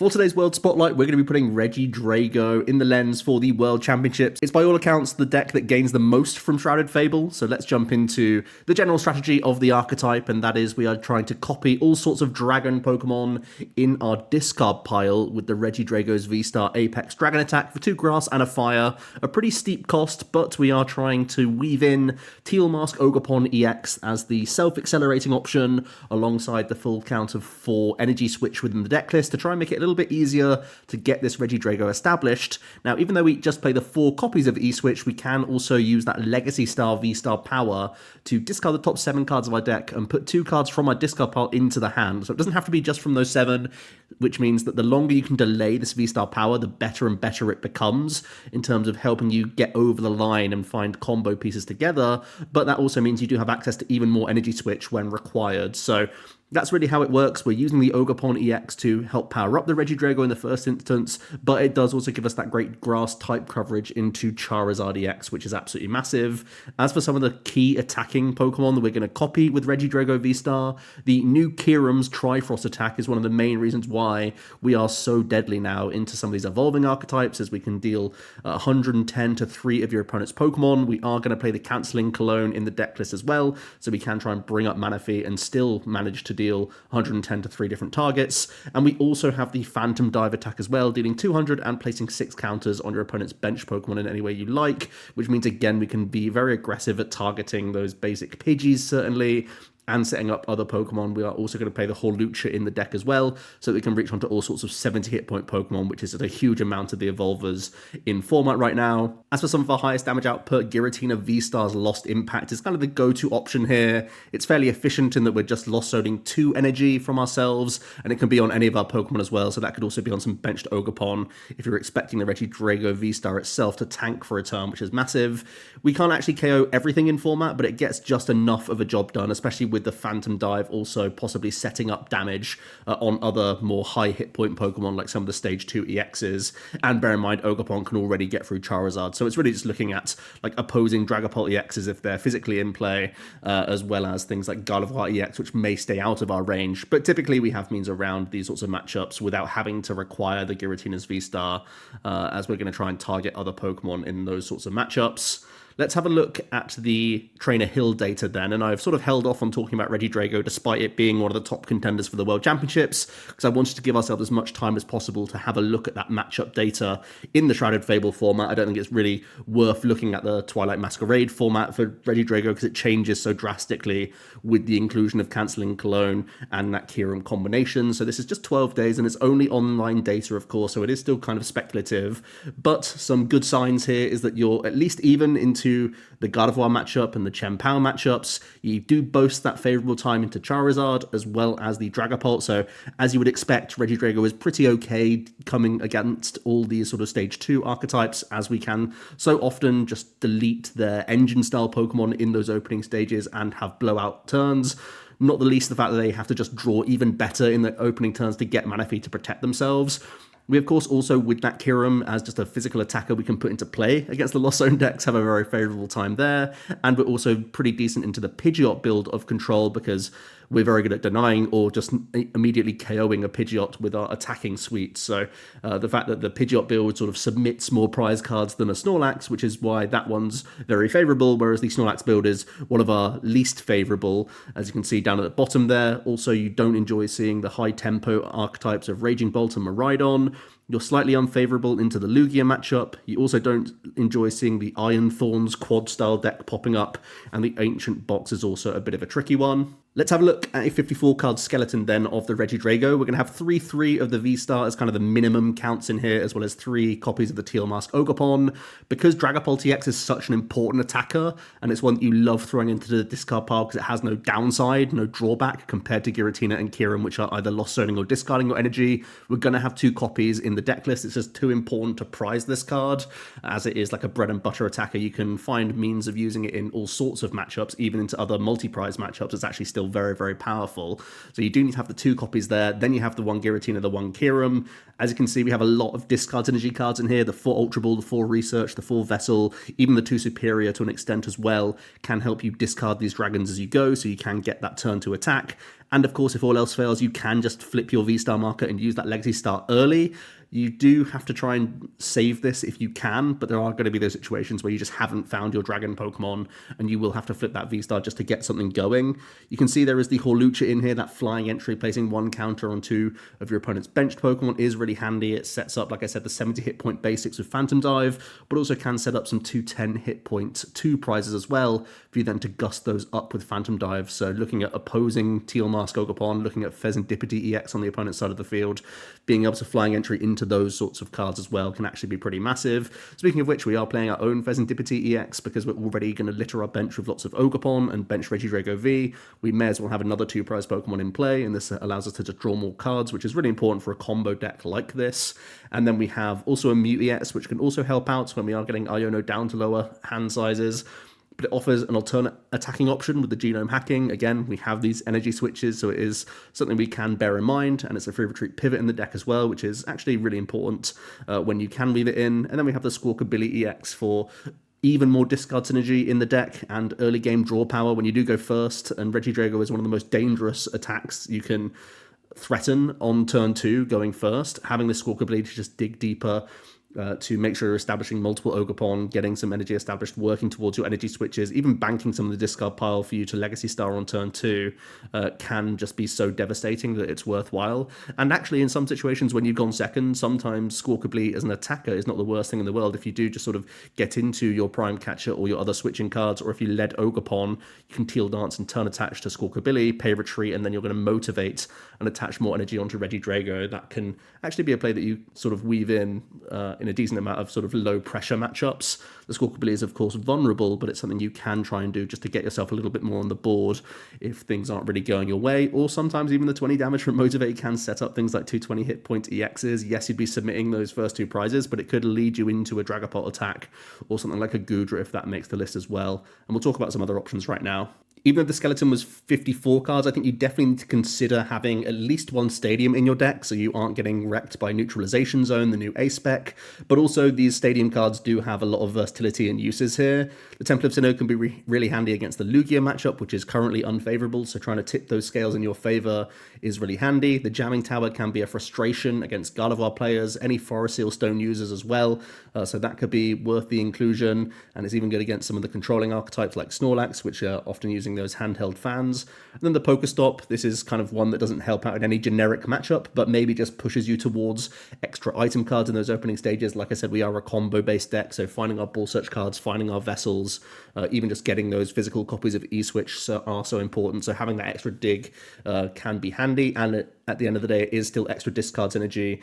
For today's World Spotlight, we're going to be putting Regidrago in the lens for the World Championships. It's by all accounts the deck that gains the most from Shrouded Fable, so let's jump into the general strategy of the archetype, and that is we are trying to copy all sorts of dragon Pokemon in our discard pile with the Regidrago's VSTAR Apex Dragon Attack for 2 grass and a fire. A pretty steep cost, but we are trying to weave in Teal Mask Ogerpon EX as the self-accelerating option alongside the full count of 4 energy switch within the deck list to try and make it a little bit easier to get this Regidrago established. Now, even though we just play the 4 copies of E-Switch, we can also use that Legacy Star V-Star power to discard the top 7 cards of our deck and put 2 cards from our discard pile into the hand. So it doesn't have to be just from those 7, which means that the longer you can delay this V-Star power, the better and better it becomes in terms of helping you get over the line and find combo pieces together, but that also means you do have access to even more energy switch when required. So that's really how it works. We're using the Ogerpon EX to help power up the Regidrago in the first instance, but it does also give us that great grass type coverage into Charizard EX, which is absolutely massive. As for some of the key attacking Pokemon that we're going to copy with Regidrago V-Star, the new Kyurem's Trifrost attack is one of the main reasons why we are so deadly now into some of these evolving archetypes, as we can deal 110 to 3 of your opponent's Pokemon. We are going to play the Cancelling Cologne in the deck list as well, so we can try and bring up Manaphy and still manage to deal 110 to 3 different targets. And we also have the Phantom Dive attack as well, dealing 200 and placing 6 counters on your opponent's bench Pokemon in any way you like, which means again we can be very aggressive at targeting those basic Pidgeys certainly, and setting up other Pokemon. We are also going to play the Hawlucha in the deck as well, so that we can reach onto all sorts of 70 hit point Pokemon, which is a huge amount of the evolvers in format right now. As for some of our highest damage output, Giratina V-Star's Lost Impact is kind of the go-to option here. It's fairly efficient in that we're just lost zoning 2 energy from ourselves, and it can be on any of our Pokemon as well, so that could also be on some benched Ogerpon if you're expecting the Regidrago V-Star itself to tank for a turn, which is massive. We can't actually KO everything in format, but it gets just enough of a job done, especially with the Phantom Dive also possibly setting up damage on other more high hit point Pokemon like some of the stage 2 EXs. And bear in mind, Ogerpon can already get through Charizard, so it's really just looking at like opposing Dragapult EXs if they're physically in play, as well as things like Gardevoir EX, which may stay out of our range. But typically we have means around these sorts of matchups without having to require the Giratina's V-Star, as we're going to try and target other Pokemon in those sorts of matchups. Let's have a look at the Trainer Hill data then, and I've sort of held off on talking about Regidrago despite it being one of the top contenders for the World Championships, because I wanted to give ourselves as much time as possible to have a look at that matchup data in the Shrouded Fable format. I don't think it's really worth looking at the Twilight Masquerade format for Regidrago because it changes so drastically with the inclusion of Cancelling Cologne and that Kyurem combination. So this is just 12 days, and it's only online data, of course, so it is still kind of speculative, but some good signs here is that you're at least even into the Gardevoir matchup and the Chien-Pao matchups. You do boast that favourable time into Charizard as well as the Dragapult, so as you would expect, Regidrago is pretty okay coming against all these sort of stage 2 archetypes, as we can so often just delete their engine style Pokemon in those opening stages and have blowout turns. Not the least the fact that they have to just draw even better in the opening turns to get Manaphy to protect themselves. We, of course, also, with that Kyurem as just a physical attacker we can put into play against the Lost Zone decks, have a very favourable time there. And we're also pretty decent into the Pidgeot build of Control, because we're very good at denying or just immediately KOing a Pidgeot with our attacking suite. So the fact that the Pidgeot build sort of submits more prize cards than a Snorlax, which is why that one's very favourable, whereas the Snorlax build is one of our least favourable, as you can see down at the bottom there. Also, you don't enjoy seeing the high tempo archetypes of Raging Bolt and Miraidon. You're slightly unfavourable into the Lugia matchup. You also don't enjoy seeing the Iron Thorns quad-style deck popping up, and the Ancient Box is also a bit of a tricky one. Let's have a look at a 54-card skeleton then of the Regidrago. We're going to have 3 of the V-Star as kind of the minimum counts in here, as well as 3 copies of the Teal Mask Ogerpon. Because Dragapult EX is such an important attacker, and it's one that you love throwing into the discard pile because it has no downside, no drawback, compared to Giratina and Kyurem, which are either lost zoning or discarding your energy, we're going to have 2 copies in the deck list. It's just too important to prize this card, as it is like a bread and butter attacker. You can find means of using it in all sorts of matchups, even into other multi-prize matchups. It's actually still very very powerful. So you do need to have the 2 copies there. Then you have the 1 Giratina, the 1 Kyurem. As you can see, we have a lot of discard synergy cards in here. The 4 Ultra Ball, the 4 Research, the 4 Vessel, even the 2 Superior to an extent as well, can help you discard these dragons as you go, so you can get that turn to attack. And of course, if all else fails, you can just flip your V-Star marker and use that Legacy Star early. You do have to try and save this if you can, but there are going to be those situations where you just haven't found your dragon Pokemon, and you will have to flip that V-Star just to get something going. You can see there is the Horlucha in here, that flying entry, placing 1 counter on 2 of your opponent's benched Pokemon is really handy. It sets up, like I said, the 70 hit point basics with Phantom Dive, but also can set up some 210 hit point 2 prizes as well, for you then to gust those up with Phantom Dive. So looking at opposing Teal Mask Ogerpon, looking at Fezandipity EX on the opponent's side of the field, being able to flying entry into those sorts of cards as well can actually be pretty massive. Speaking of which, we are playing our own Fezandipity EX because we're already going to litter our bench with lots of Ogerpon and bench Regidrago V. We may as well have another 2 prize Pokemon in play, and this allows us to just draw more cards, which is really important for a combo deck like this. And then we have also a Mute EX, which can also help out when we are getting Iono down to lower hand sizes. But it offers an alternate attacking option with the genome hacking. Again, we have these energy switches, so it is something we can bear in mind, and it's a free retreat pivot in the deck as well, which is actually really important when you can weave it in. And then we have the Squawkabilly EX for even more discard synergy in the deck and early game draw power when you do go first, and Regidrago is one of the most dangerous attacks you can threaten on turn 2 going first. Having the Squawkabilly to just dig deeper, to make sure you're establishing multiple Ogerpon, getting some energy established, working towards your energy switches, even banking some of the discard pile for you to Legacy Star on turn 2 can just be so devastating that it's worthwhile. And actually, in some situations when you've gone second, sometimes Squawkabilly as an attacker is not the worst thing in the world. If you do just sort of get into your Prime Catcher or your other switching cards, or if you led Ogerpon, you can Teal Dance and turn attach to Squawkabilly, pay retreat, and then you're going to motivate and attach more energy onto Regidrago. That can actually be a play that you sort of weave in a decent amount of sort of low pressure matchups. The Squawkabilly is of course vulnerable, but it's something you can try and do just to get yourself a little bit more on the board if things aren't really going your way. Or sometimes even the 20 damage from Motivate can set up things like 220 hit point EXs. Yes, you'd be submitting those first 2 prizes, but it could lead you into a Dragapult attack or something like a Goodra if that makes the list as well. And we'll talk about some other options right now. Even if the skeleton was 54 cards, I think you definitely need to consider having at least 1 stadium in your deck so you aren't getting wrecked by Neutralization Zone, the new A spec. But also these stadium cards do have a lot of versatility and uses here. The Temple of Sinnoh can be really handy against the Lugia matchup, which is currently unfavorable, so trying to tip those scales in your favor is really handy. The Jamming Tower can be a frustration against Gardevoir players, any Forest Seal Stone users as well, so that could be worth the inclusion, and it's even good against some of the controlling archetypes like Snorlax, which are often using those handheld fans. And then the Pokestop, this is kind of one that doesn't help out in any generic matchup, but maybe just pushes you towards extra item cards in those opening stages. Like I said, we are a combo-based deck, so finding our Ball Search cards, finding our Vessels, even just getting those physical copies of E-Switch are so important. So having that extra dig can be handy, and at the end of the day, it is still extra discards energy.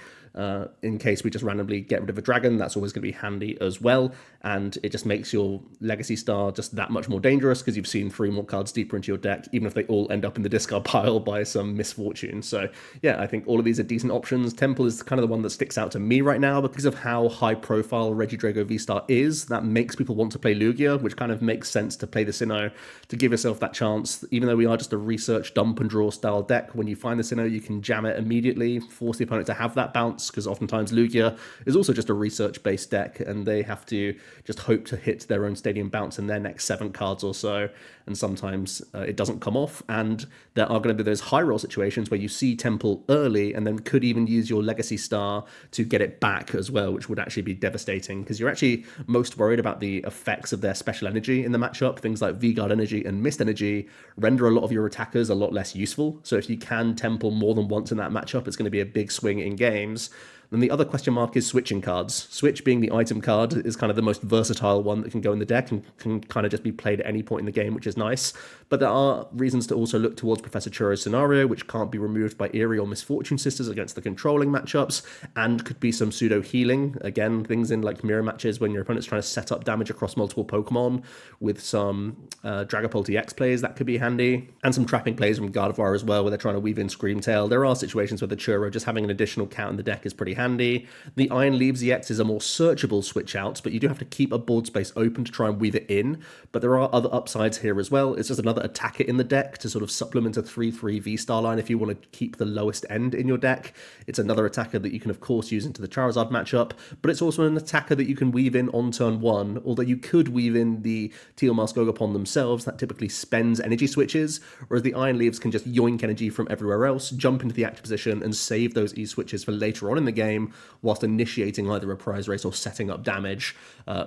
In case we just randomly get rid of a dragon, that's always going to be handy as well. And it just makes your Legacy Star just that much more dangerous because you've seen 3 more cards deeper into your deck, even if they all end up in the discard pile by some misfortune. So yeah, I think all of these are decent options. Temple is kind of the one that sticks out to me right now because of how high profile Regidrago V-Star is. That makes people want to play Lugia, which kind of makes sense to play the Sinnoh to give yourself that chance. Even though we are just a research dump and draw style deck, when you find the Sinnoh, you can jam it immediately, force the opponent to have that bounce, because oftentimes Lugia is also just a research-based deck, and they have to just hope to hit their own stadium bounce in their next 7 cards or so, and sometimes it doesn't come off, and there are going to be those high roll situations where you see Temple early and then could even use your Legacy Star to get it back as well, which would actually be devastating, because you're actually most worried about the effects of their special energy in the matchup. Things like V-Guard Energy and Mist Energy render a lot of your attackers a lot less useful, so if you can Temple more than once in that matchup, it's going to be a big swing in games. Then the other question mark is switching cards. Switch, being the item card, is kind of the most versatile one that can go in the deck and can kind of just be played at any point in the game, which is nice. But there are reasons to also look towards Professor Churro's scenario, which can't be removed by Eerie or Misfortune Sisters against the controlling matchups, and could be some pseudo healing. Again, things in like mirror matches when your opponent's trying to set up damage across multiple Pokemon with some Dragapult EX plays, that could be handy. And some trapping plays from Gardevoir as well, where they're trying to weave in Scream Tail. There are situations where the Churro just having an additional count in the deck is pretty handy. The Iron Leaves EX is a more searchable switch out, but you do have to keep a board space open to try and weave it in. But there are other upsides here as well. It's just another attacker in the deck to sort of supplement a 3/3 V-Star line if you want to keep the lowest end in your deck. It's another attacker that you can of course use into the Charizard matchup, but it's also an attacker that you can weave in on turn 1, although you could weave in the Teal Mask Ogopon themselves. That typically spends energy switches, whereas the Iron Leaves can just yoink energy from everywhere else, jump into the active position, and save those E-switches for later on in the game, whilst initiating either a prize race or setting up damage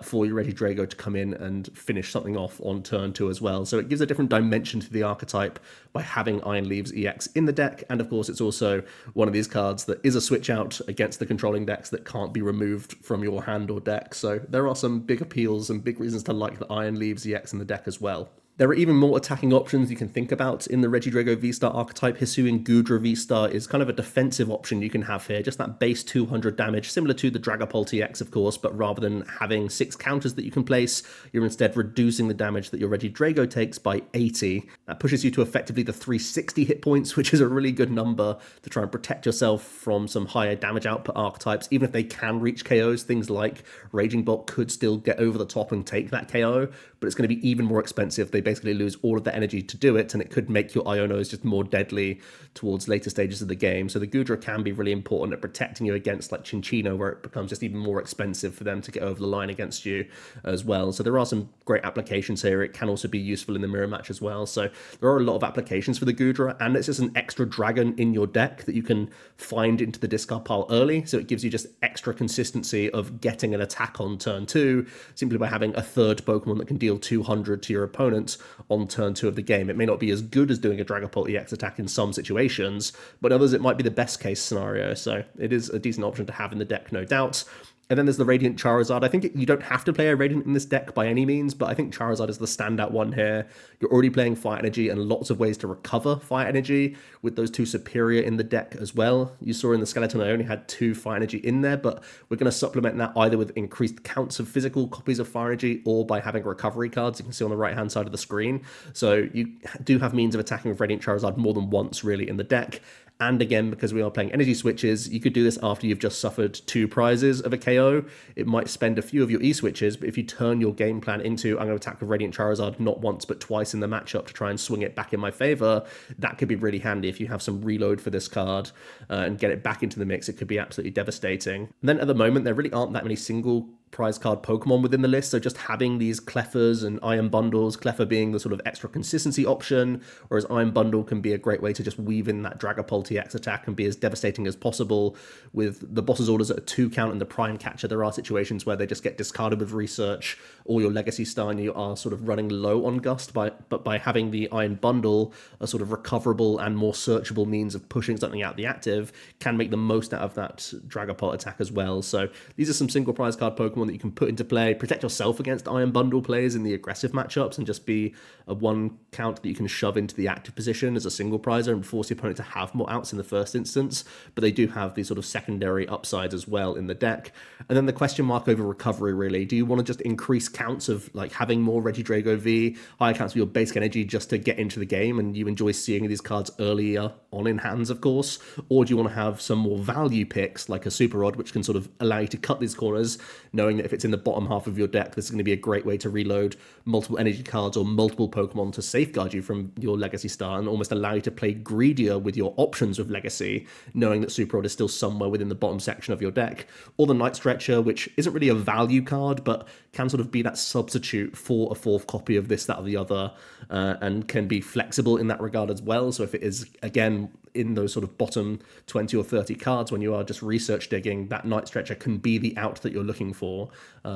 for your Regidrago to come in and finish something off on turn 2 as well. So it gives a different dimension to the archetype by having Iron Leaves EX in the deck, and of course it's also one of these cards that is a switch out against the controlling decks that can't be removed from your hand or deck. So there are some big appeals and big reasons to like the Iron Leaves EX in the deck as well. There are even more attacking options you can think about in the Regidrago V-Star archetype. Hisuian Goodra V-Star is kind of a defensive option you can have here, just that base 200 damage, similar to the Dragapult EX of course, but rather than having 6 counters that you can place, you're instead reducing the damage that your Regidrago takes by 80. That pushes you to effectively the 360 hit points, which is a really good number to try and protect yourself from some higher damage output archetypes. Even if they can reach KOs, things like Raging Bolt could still get over the top and take that KO, but it's going to be even more expensive. They basically lose all of the energy to do it, and it could make your Ionos just more deadly towards later stages of the game. So the Goodra can be really important at protecting you against like Chinchino, where it becomes just even more expensive for them to get over the line against you as well. So there are some great applications here. It can also be useful in the mirror match as well. So there are a lot of applications for the Goodra, and it's just an extra dragon in your deck that you can find into the discard pile early. So it gives you just extra consistency of getting an attack on turn 2 simply by having a third Pokemon that can deal 200 to your opponent on turn 2 of the game. It may not be as good as doing a Dragapult EX attack in some situations, but others it might be the best case scenario. So it is a decent option to have in the deck, no doubt. And then there's the Radiant Charizard. I think you don't have to play a Radiant in this deck by any means, but I think Charizard is the standout one here. You're already playing Fire Energy and lots of ways to recover Fire Energy with those 2 Superior in the deck as well. You saw in the Skeleton I only had 2 Fire Energy in there, but we're going to supplement that either with increased counts of physical copies of Fire Energy or by having recovery cards you can see on the right-hand side of the screen. So you do have means of attacking with Radiant Charizard more than once really in the deck. And again, because we are playing energy switches, you could do this after you've just suffered 2 prizes of a KO. It might spend a few of your E-switches, but if you turn your game plan into, I'm going to attack with Radiant Charizard not once but twice in the matchup to try and swing it back in my favor, that could be really handy. If you have some reload for this card and get it back into the mix, it could be absolutely devastating. And then at the moment, there really aren't that many single prize card Pokemon within the list, so just having these Cleffers and Iron Bundles, Cleffer being the sort of extra consistency option, whereas Iron Bundle can be a great way to just weave in that Dragapult EX attack and be as devastating as possible. With the boss's orders at a 2 count and the Prime Catcher, there are situations where they just get discarded with Research or your Legacy Star and you are sort of running low on Gust, but by having the Iron Bundle, a sort of recoverable and more searchable means of pushing something out the active, can make the most out of that Dragapult attack as well. So these are some single prize card Pokemon that you can put into play, protect yourself against Iron Bundle plays in the aggressive matchups, and just be a 1 count that you can shove into the active position as a single prizer and force your opponent to have more outs in the first instance. But they do have these sort of secondary upsides as well in the deck. And then the question mark over recovery, really. Do you want to just increase counts of like having more Regidrago V, higher counts of your basic energy just to get into the game, and you enjoy seeing these cards earlier on in hands, of course? Or do you want to have some more value picks like a Super Rod, which can sort of allow you to cut these corners, knowing that if it's in the bottom half of your deck, this is going to be a great way to reload multiple energy cards or multiple Pokemon to safeguard you from your Legacy Star and almost allow you to play greedier with your options with Legacy, knowing that Super Rod is still somewhere within the bottom section of your deck. Or the Night Stretcher, which isn't really a value card, but can sort of be that substitute for a 4th copy of this, that, or the other, and can be flexible in that regard as well. So if it is, again, in those sort of bottom 20 or 30 cards when you are just research digging, that Night Stretcher can be the out that you're looking for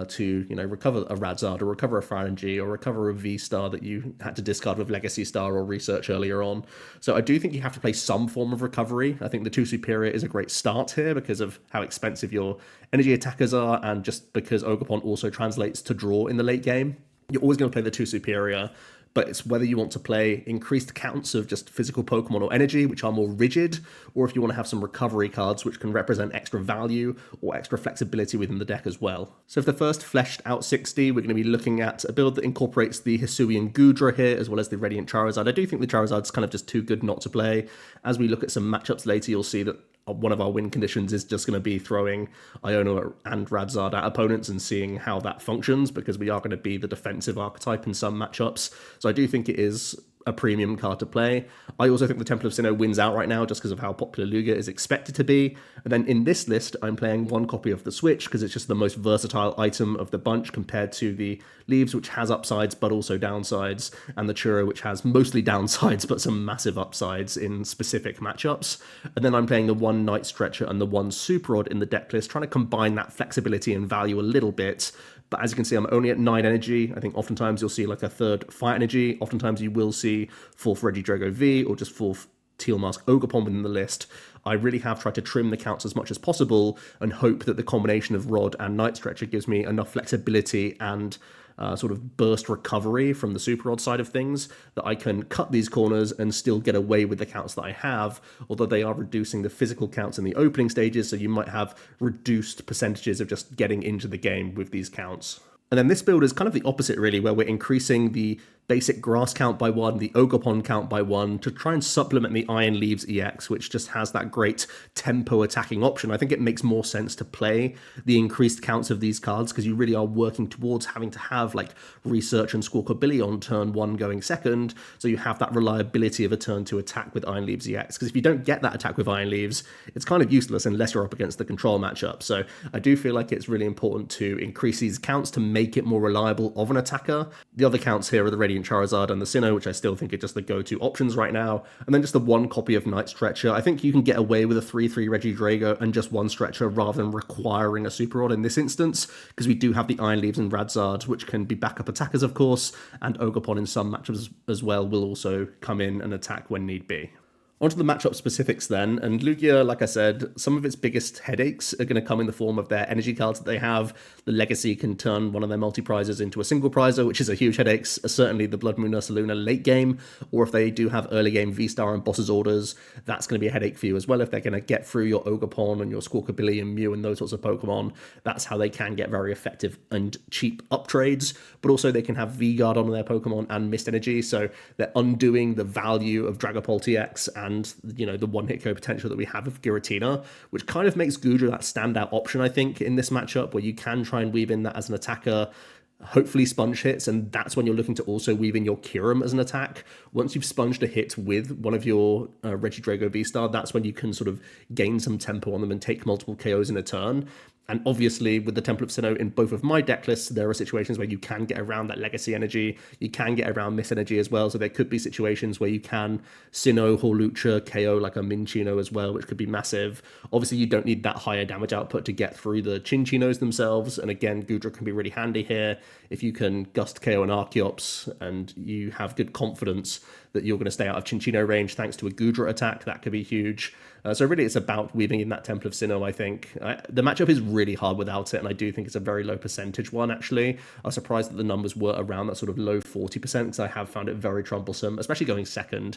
to, you know, recover a Radzard or recover a Fire Energy or recover a V-Star that you had to discard with Legacy Star or Research earlier on. So I do think you have to play some form of recovery. I think the 2 Superior is a great start here because of how expensive your energy attackers are, and just because Ogopon also translates to draw in the late game. You're always going to play the 2 Superior, but it's whether you want to play increased counts of just physical Pokemon or energy, which are more rigid, or if you want to have some recovery cards, which can represent extra value or extra flexibility within the deck as well. So for the first fleshed out 60, we're going to be looking at a build that incorporates the Hisuian Goodra here, as well as the Radiant Charizard. I do think the Charizard's kind of just too good not to play. As we look at some matchups later, you'll see that one of our win conditions is just going to be throwing Iono and Radzard at opponents and seeing how that functions, because we are going to be the defensive archetype in some matchups. So I do think it is a premium card to play. I also think the Temple of Sinnoh wins out right now just because of how popular Lugia is expected to be. And then in this list, I'm playing one copy of the Switch because it's just the most versatile item of the bunch compared to the Leaves, which has upsides but also downsides, and the Churro, which has mostly downsides but some massive upsides in specific matchups. And then I'm playing the one Night Stretcher and the one Super Rod in the deck list, trying to combine that flexibility and value a little bit. But as you can see, I'm only at 9 energy. I think oftentimes you'll see like a third Fire Energy. Oftentimes you will see 4th Regidrago V or just 4th Teal Mask Ogerpon within the list. I really have tried to trim the counts as much as possible and hope that the combination of Rod and Night Stretcher gives me enough flexibility and sort of burst recovery from the Super Rod side of things that I can cut these corners and still get away with the counts that I have, although they are reducing the physical counts in the opening stages, so you might have reduced percentages of just getting into the game with these counts. And then this build is kind of the opposite, really, where we're increasing the basic grass count by 1, the Ogerpon count by 1, to try and supplement the Iron Leaves EX, which just has that great tempo attacking option. I think it makes more sense to play the increased counts of these cards because you really are working towards having to have like Research and Squawkabilly on turn 1 going second, so you have that reliability of a turn 2 attack with Iron Leaves EX, because if you don't get that attack with Iron Leaves, it's kind of useless unless you're up against the control matchup. So I do feel like it's really important to increase these counts to make it more reliable of an attacker. The other counts here are the Radiant Charizard and the Sinnoh, which I still think are just the go-to options right now. And then just the one copy of Night Stretcher. I think you can get away with a 3/3 Regidrago and just one Stretcher rather than requiring a Super Rod in this instance, because we do have the Iron Leaves and Radzard, which can be backup attackers, of course, and Ogerpon in some matchups as well will also come in and attack when need be. Onto the matchup specifics then, and Lugia, like I said, some of its biggest headaches are going to come in the form of their energy cards that they have. The Legacy can turn one of their multi-prizes into a single prizer, which is a huge headache, certainly the Blood Moon Ursaluna late game, or if they do have early game V-Star and Boss's Orders, that's going to be a headache for you as well. If they're going to get through your Ogerpon and your Squawkabilly and Mew and those sorts of Pokemon, that's how they can get very effective and cheap uptrades, but also they can have V-Guard on their Pokemon and Mist Energy, so they're undoing the value of Dragapult EX and, you know, the one-hit KO potential that we have of Giratina, which kind of makes Goodra that standout option, I think, in this matchup, where you can try and weave in that as an attacker, hopefully sponge hits, and that's when you're looking to also weave in your Kyurem as an attack. Once you've sponged a hit with one of your Regidrago V-Star, that's when you can sort of gain some tempo on them and take multiple KOs in a turn. And obviously, with the Temple of Sinnoh in both of my deck lists, there are situations where you can get around that Legacy energy, you can get around Miss energy as well, so there could be situations where you can Sinnoh, Hawlucha, KO like a Minccino as well, which could be massive. Obviously, you don't need that higher damage output to get through the Chincinos themselves, and again, Goodra can be really handy here. If you can Gust KO an Archeops, and you have good confidence that you're going to stay out of Cinccino range thanks to a Goodra attack, that could be huge. So really it's about weaving in that Temple of Sinnoh, I think. The matchup is really hard without it, and I do think it's a very low percentage one, actually. I was surprised that the numbers were around that sort of low 40%, because I have found it very troublesome, especially going second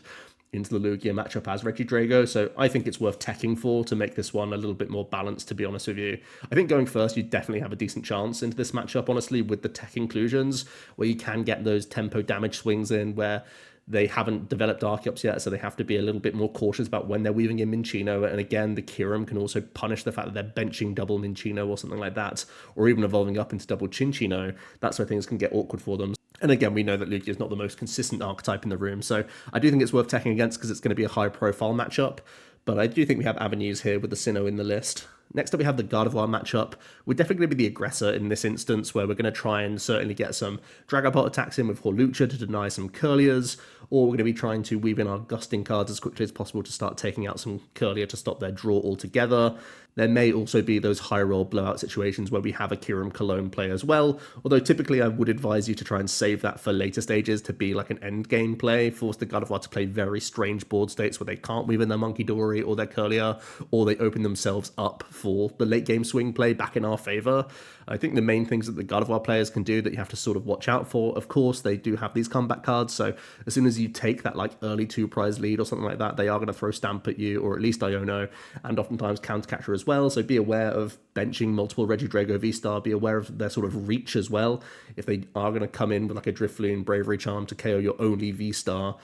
into the Lugia matchup as Regidrago. So I think it's worth teching for to make this one a little bit more balanced, to be honest with you. I think going first, you definitely have a decent chance into this matchup, honestly, with the tech inclusions, where you can get those tempo damage swings in, where they haven't developed Archeops yet, so they have to be a little bit more cautious about when they're weaving in Minccino. And again, the Kyurem can also punish the fact that they're benching double Minccino or something like that, or even evolving up into double Cinccino. That's where things can get awkward for them. And again, we know that Lugia is not the most consistent archetype in the room, so I do think it's worth teching against because it's going to be a high-profile matchup. But I do think we have avenues here with the Sinnoh in the list. Next up, we have the Gardevoir matchup. We're definitely going to be the aggressor in this instance, where we're going to try and certainly get some Dragapult attacks in with Hawlucha to deny some Curliers, or we're going to be trying to weave in our Gusting cards as quickly as possible to start taking out some Curlier to stop their draw altogether. There may also be those high roll blowout situations where we have a Kyurem Cologne play as well, although typically I would advise you to try and save that for later stages to be like an end game play, force the Gardevoir to play very strange board states where they can't weave in their Monkey Dory or their Curlier, or they open themselves up for the late game swing play back in our favor. I think the main things that the Gardevoir players can do that you have to sort of watch out for, of course, they do have these comeback cards, so as soon as you take that like early 2-prize lead or something like that, they are going to throw Stamp at you, or at least Iono, and oftentimes Countercatcher as well, so be aware of benching multiple Regidrago VSTAR, be aware of their sort of reach as well. If they are going to come in with like a Drifloon, Bravery Charm to KO your only VSTAR,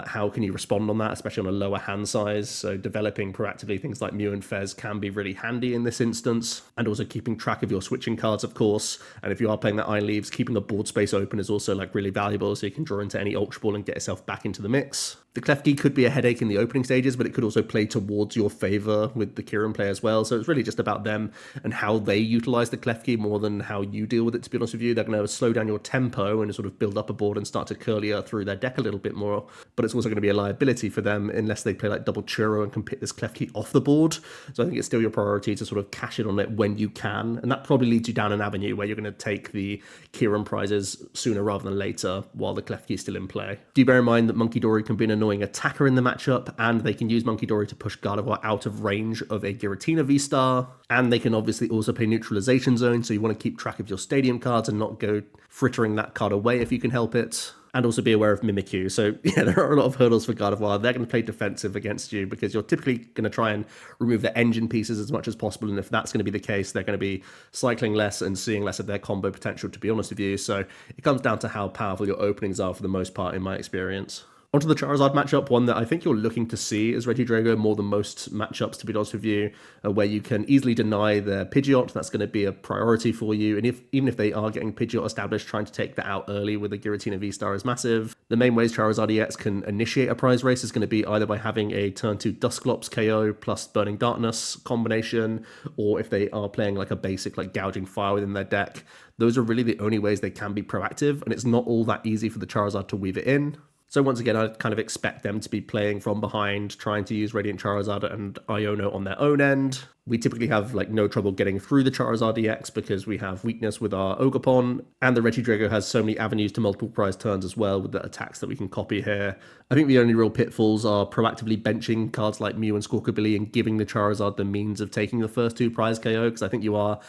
how can you respond on that, especially on a lower hand size? So developing proactively things like Mew and Fez can be really handy in this instance, and also keeping track of your switching cards, of course. And if you are playing that Iron Leaves, keeping a board space open is also like really valuable, so you can draw into any Ultra Ball and get yourself back into the mix. The Klefki could be a headache in the opening stages, but it could also play towards your favor with the Kieran play as well. So it's really just about them and how they utilize the Klefki more than how you deal with it, to be honest with you. They're going to slow down your tempo and sort of build up a board and start to curlier through their deck a little bit more. But it's also going to be a liability for them unless they play like double Churro and can pick this Klefki off the board. So I think it's still your priority to sort of cash in on it when you can. And that probably leads you down an avenue where you're going to take the Kieran prizes sooner rather than later while the Klefki is still in play. Do bear in mind that Monkey Dory can be an annoying attacker in the matchup, and they can use Monkey Dory to push Gardevoir out of range of a Giratina V-Star, and they can obviously also play Neutralization Zone, so you want to keep track of your stadium cards and not go frittering that card away if you can help it. And also be aware of Mimikyu. So yeah, there are a lot of hurdles for Gardevoir. They're going to play defensive against you because you're typically going to try and remove their engine pieces as much as possible. And if that's going to be the case, they're going to be cycling less and seeing less of their combo potential, to be honest with you. So it comes down to how powerful your openings are for the most part, in my experience. Onto the Charizard matchup, one that I think you're looking to see is Regidrago more than most matchups, to be honest with you, where you can easily deny their Pidgeot. That's going to be a priority for you. And even if they are getting Pidgeot established, trying to take that out early with a Giratina V-Star is massive. The main ways Charizard EX can initiate a prize race is going to be either by having a turn 2 Dusclops KO plus Burning Darkness combination, or if they are playing like a basic like Gouging Fire within their deck. Those are really the only ways they can be proactive, and it's not all that easy for the Charizard to weave it in. So once again, I kind of expect them to be playing from behind, trying to use Radiant Charizard and Iono on their own end. We typically have like no trouble getting through the Charizard EX because we have weakness with our Ogerpon, and the Regidrago has so many avenues to multiple prize turns as well with the attacks that we can copy here. I think the only real pitfalls are proactively benching cards like Mew and Squawkabilly and giving the Charizard the means of taking the first 2 prize KO, because I think you are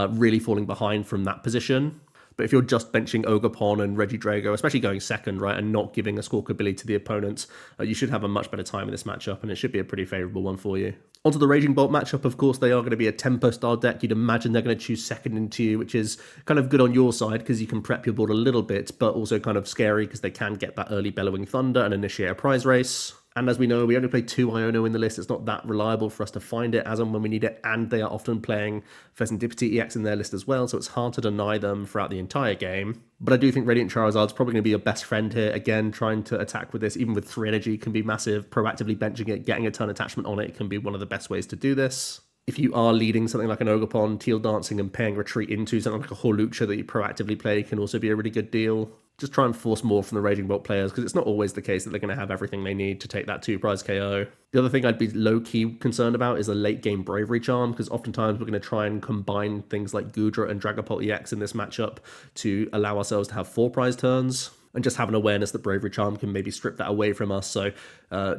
really falling behind from that position. But if you're just benching Ogerpon and Regidrago, especially going second, right, and not giving a Squawkabilly to the opponent, you should have a much better time in this matchup, and it should be a pretty favourable one for you. Onto the Raging Bolt matchup, of course, they are going to be a tempo-style deck. You'd imagine they're going to choose second into you, which is kind of good on your side because you can prep your board a little bit, but also kind of scary because they can get that early Bellowing Thunder and initiate a prize race. And as we know, we only play 2 Iono in the list. It's not that reliable for us to find it as and when we need it. And they are often playing Pheasantipity EX in their list as well, so it's hard to deny them throughout the entire game. But I do think Radiant Charizard's probably going to be your best friend here. Again, trying to attack with this, even with 3 energy, can be massive. Proactively benching it, getting a turn attachment on it can be one of the best ways to do this. If you are leading something like an Ogerpon, Teal Dancing and paying retreat into something like a Hawlucha that you proactively play can also be a really good deal. Just try and force more from the Raging Bolt players, because it's not always the case that they're going to have everything they need to take that 2 prize KO. The other thing I'd be low-key concerned about is a late-game Bravery Charm, because oftentimes we're going to try and combine things like Goodra and Dragapult EX in this matchup to allow ourselves to have 4 prize turns. And just have an awareness that Bravery Charm can maybe strip that away from us. So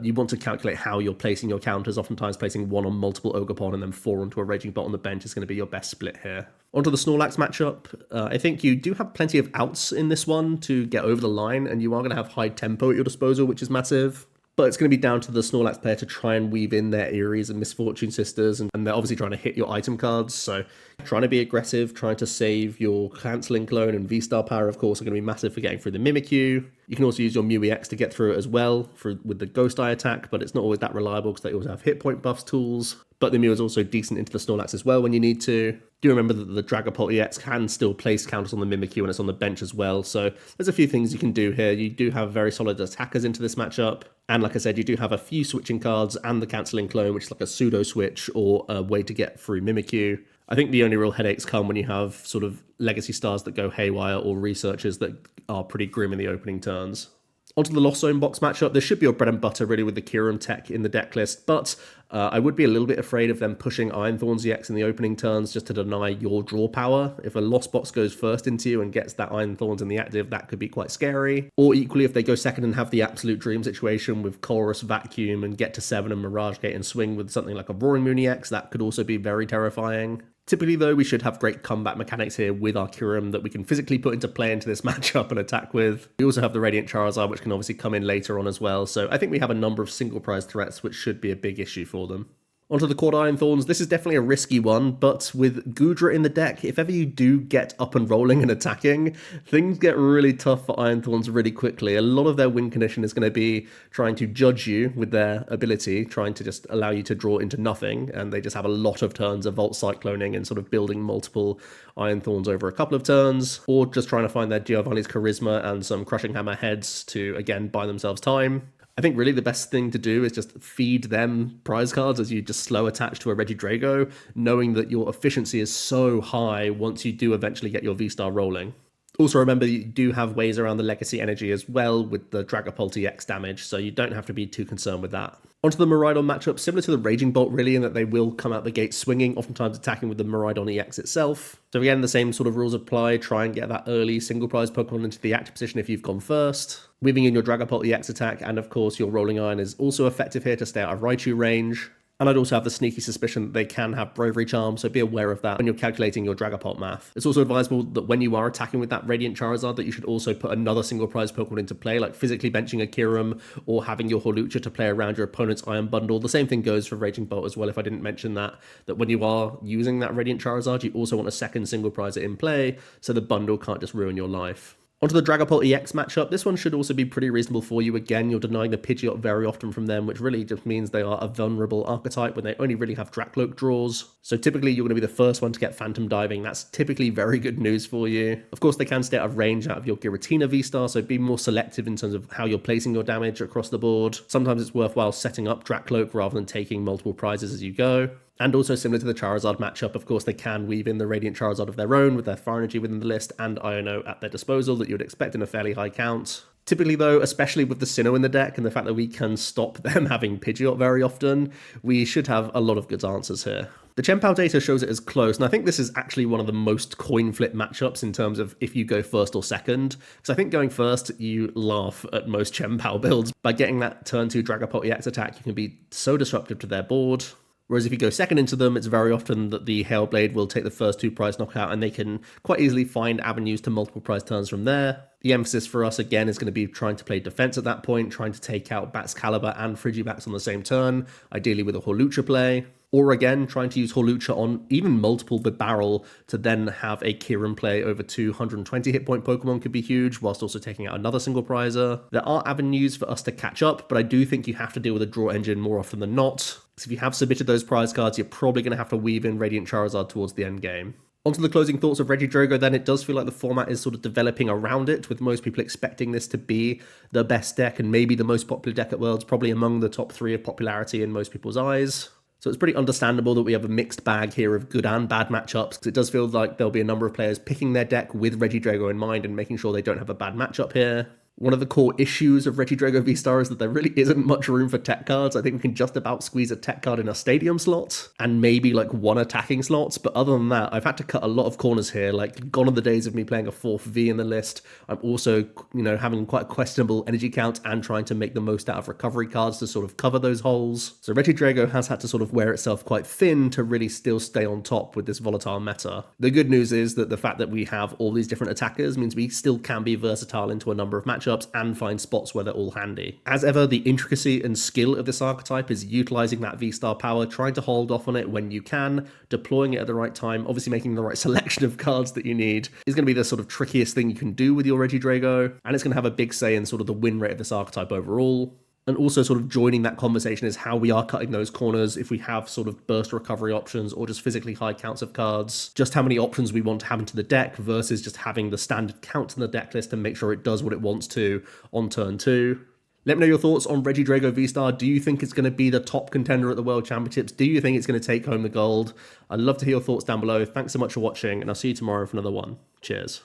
you want to calculate how you're placing your counters. Oftentimes placing 1 on multiple Ogerpon and then 4 onto a Raging Bolt on the bench is going to be your best split here. Onto the Snorlax matchup, I think you do have plenty of outs in this one to get over the line, and you are going to have high tempo at your disposal, which is massive. But it's going to be down to the Snorlax player to try and weave in their Eries and Misfortune Sisters, and they're obviously trying to hit your item cards, so trying to be aggressive, trying to save your Cancelling Clone and V-Star Power, of course, are going to be massive for getting through the Mimikyu. You can also use your Mew EX to get through it as well with the Ghost Eye attack, but it's not always that reliable because they also have hit point buffs tools. But the Mew is also decent into the Snorlax as well when you need to. Do remember that the Dragapult EX can still place counters on the Mimikyu when it's on the bench as well, so there's a few things you can do here. You do have very solid attackers into this matchup, and like I said, you do have a few switching cards and the Cancelling Clone, which is like a pseudo switch or a way to get through Mimikyu. I think the only real headaches come when you have sort of legacy stars that go haywire or researchers that are pretty grim in the opening turns. Onto the Lost Zone box matchup, this should be your bread and butter really with the Kyurem tech in the deck list, but I would be a little bit afraid of them pushing Iron Thorns EX in the opening turns just to deny your draw power. If a Lost Box goes first into you and gets that Iron Thorns in the active, that could be quite scary. Or equally, if they go second and have the absolute dream situation with Chorus, Vacuum, and get to 7 and Mirage Gate and swing with something like a Roaring Moon EX, that could also be very terrifying. Typically, though, we should have great combat mechanics here with our Kyurem that we can physically put into play into this matchup and attack with. We also have the Radiant Charizard, which can obviously come in later on as well, so I think we have a number of single prize threats which should be a big issue for them. Onto the Quad Iron Thorns. This is definitely a risky one, but with Goodra in the deck, if ever you do get up and rolling and attacking, things get really tough for Iron Thorns really quickly. A lot of their win condition is going to be trying to judge you with their ability, trying to just allow you to draw into nothing, and they just have a lot of turns of Volt Cycloning and sort of building multiple Iron Thorns over a couple of turns, or just trying to find their Giovanni's Charisma and some Crushing Hammer heads to, again, buy themselves time. I think really the best thing to do is just feed them prize cards as you just slow attach to a Regidrago, knowing that your efficiency is so high once you do eventually get your V-Star rolling. Also remember you do have ways around the Legacy energy as well with the Dragapult EX damage, so you don't have to be too concerned with that. Onto the Miraidon matchup, similar to the Raging Bolt really, in that they will come out the gate swinging, oftentimes attacking with the Miraidon EX itself. So again, the same sort of rules apply. Try and get that early single prize Pokemon into the active position if you've gone first. Weaving in your Dragapult EX attack, and of course your Rolling Iron is also effective here to stay out of Raichu range. And I'd also have the sneaky suspicion that they can have Bravery Charm, so be aware of that when you're calculating your Dragapult math. It's also advisable that when you are attacking with that Radiant Charizard, that you should also put another single prize Pokemon into play, like physically benching a Kyurem or having your Hawlucha to play around your opponent's Iron Bundle. The same thing goes for Raging Bolt as well, if I didn't mention that when you are using that Radiant Charizard, you also want a second single prize in play, so the bundle can't just ruin your life. Onto the Dragapult EX matchup, this one should also be pretty reasonable for you. Again, you're denying the Pidgeot very often from them, which really just means they are a vulnerable archetype when they only really have Dracloak draws. So typically you're going to be the first one to get Phantom Diving. That's typically very good news for you. Of course, they can stay out of range out of your Giratina V-Star, so be more selective in terms of how you're placing your damage across the board. Sometimes it's worthwhile setting up Dracloak rather than taking multiple prizes as you go. And also similar to the Charizard matchup, of course, they can weave in the Radiant Charizard of their own with their Fire Energy within the list and Iono at their disposal that you would expect in a fairly high count. Typically though, especially with the Sinnoh in the deck and the fact that we can stop them having Pidgeot very often, we should have a lot of good answers here. The Chien-Pao data shows it as close, and I think this is actually one of the most coin flip matchups in terms of if you go first or second. Because I think going first, you laugh at most Chien-Pao builds. By getting that turn 2 Dragapult EX attack, you can be so disruptive to their board. Whereas if you go second into them, it's very often that the Hailblade will take the first 2 prize knockout and they can quite easily find avenues to multiple prize turns from there. The emphasis for us, again, is going to be trying to play defense at that point, trying to take out Baxcalibur and Frigibax on the same turn, ideally with a Hawlucha play. Or again, trying to use Hawlucha on even multiple with Barrel to then have a Kyurem play over 220 hit point Pokemon could be huge, whilst also taking out another single prizer. There are avenues for us to catch up, but I do think you have to deal with a draw engine more often than not. Because if you have submitted those prize cards, you're probably going to have to weave in Radiant Charizard towards the end game. Onto the closing thoughts of Regidrago, then. It does feel like the format is sort of developing around it, with most people expecting this to be the best deck and maybe the most popular deck at Worlds, probably among the top 3 of popularity in most people's eyes. So it's pretty understandable that we have a mixed bag here of good and bad matchups, because it does feel like there'll be a number of players picking their deck with Regidrago in mind and making sure they don't have a bad matchup here. One of the core issues of Regidrago VSTAR is that there really isn't much room for tech cards. I think we can just about squeeze a tech card in a stadium slot and maybe like 1 attacking slots. But other than that, I've had to cut a lot of corners here. Like, gone are the days of me playing a 4th V in the list. I'm also, having quite a questionable energy count and trying to make the most out of recovery cards to sort of cover those holes. So Regidrago has had to sort of wear itself quite thin to really still stay on top with this volatile meta. The good news is that the fact that we have all these different attackers means we still can be versatile into a number of matchups and find spots where they're all handy. As ever, the intricacy and skill of this archetype is utilizing that V-Star power, trying to hold off on it when you can, deploying it at the right time, obviously making the right selection of cards that you need is going to be the sort of trickiest thing you can do with your Regidrago, and it's going to have a big say in sort of the win rate of this archetype overall. And also sort of joining that conversation is how we are cutting those corners, if we have sort of burst recovery options or just physically high counts of cards, just how many options we want to have into the deck versus just having the standard count in the deck list and make sure it does what it wants to on turn 2. Let me know your thoughts on Regidrago VSTAR. Do you think it's going to be the top contender at the World Championships? Do you think it's going to take home the gold? I'd love to hear your thoughts down below. Thanks so much for watching, and I'll see you tomorrow for another one. Cheers.